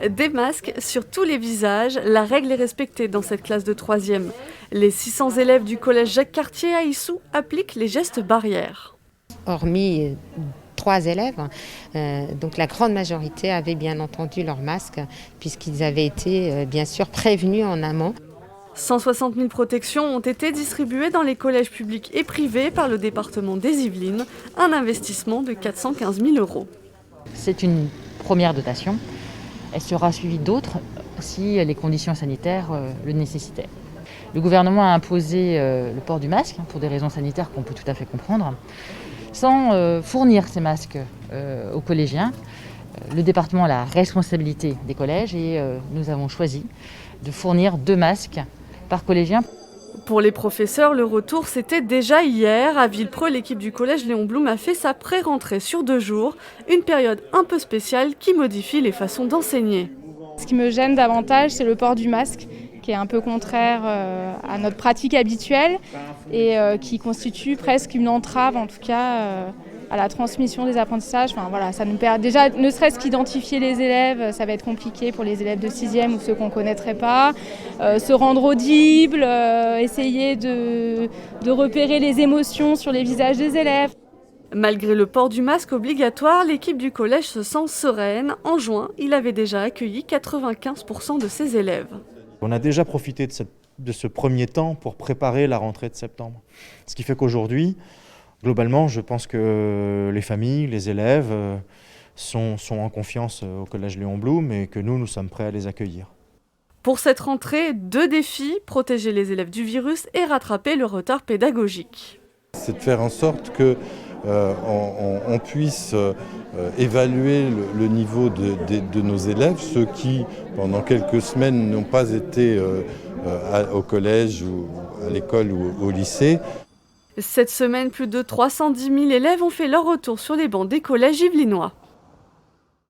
Des masques sur tous les visages, la règle est respectée dans cette classe de 3e. Les 600 élèves du collège Jacques-Cartier à Issou appliquent les gestes barrières. Hormis 3 élèves, donc la grande majorité avait bien entendu leur masque puisqu'ils avaient été bien sûr prévenus en amont. 160 000 protections ont été distribuées dans les collèges publics et privés par le département des Yvelines, un investissement de 415 000 €. C'est une première dotation. Elle sera suivie d'autres si les conditions sanitaires le nécessitaient. Le gouvernement a imposé le port du masque pour des raisons sanitaires qu'on peut tout à fait comprendre, sans fournir ces masques aux collégiens. Le département a la responsabilité des collèges et nous avons choisi de fournir 2 masques par collégien. Pour les professeurs, le retour c'était déjà hier. À Villepreux, l'équipe du collège Léon Blum a fait sa pré-rentrée sur 2 jours, une période un peu spéciale qui modifie les façons d'enseigner. Ce qui me gêne davantage, c'est le port du masque, qui est un peu contraire à notre pratique habituelle et qui constitue presque une entrave, en tout cas, à la transmission des apprentissages. Enfin, voilà, ça nous permet déjà, ne serait-ce qu'identifier les élèves, ça va être compliqué pour les élèves de 6e ou ceux qu'on ne connaîtrait pas. Se rendre audible, essayer de repérer les émotions sur les visages des élèves. Malgré le port du masque obligatoire, l'équipe du collège se sent sereine. En juin, il avait déjà accueilli 95% de ses élèves. On a déjà profité de ce premier temps pour préparer la rentrée de septembre. Ce qui fait qu'aujourd'hui, globalement, je pense que les familles, les élèves sont en confiance au collège Léon Blum et que nous sommes prêts à les accueillir. Pour cette rentrée, 2 défis, protéger les élèves du virus et rattraper le retard pédagogique. C'est de faire en sorte qu'on puisse évaluer le niveau de nos élèves, ceux qui, pendant quelques semaines, n'ont pas été au collège, ou à l'école ou au lycée. Cette semaine, plus de 310 000 élèves ont fait leur retour sur les bancs des collèges yvelinois.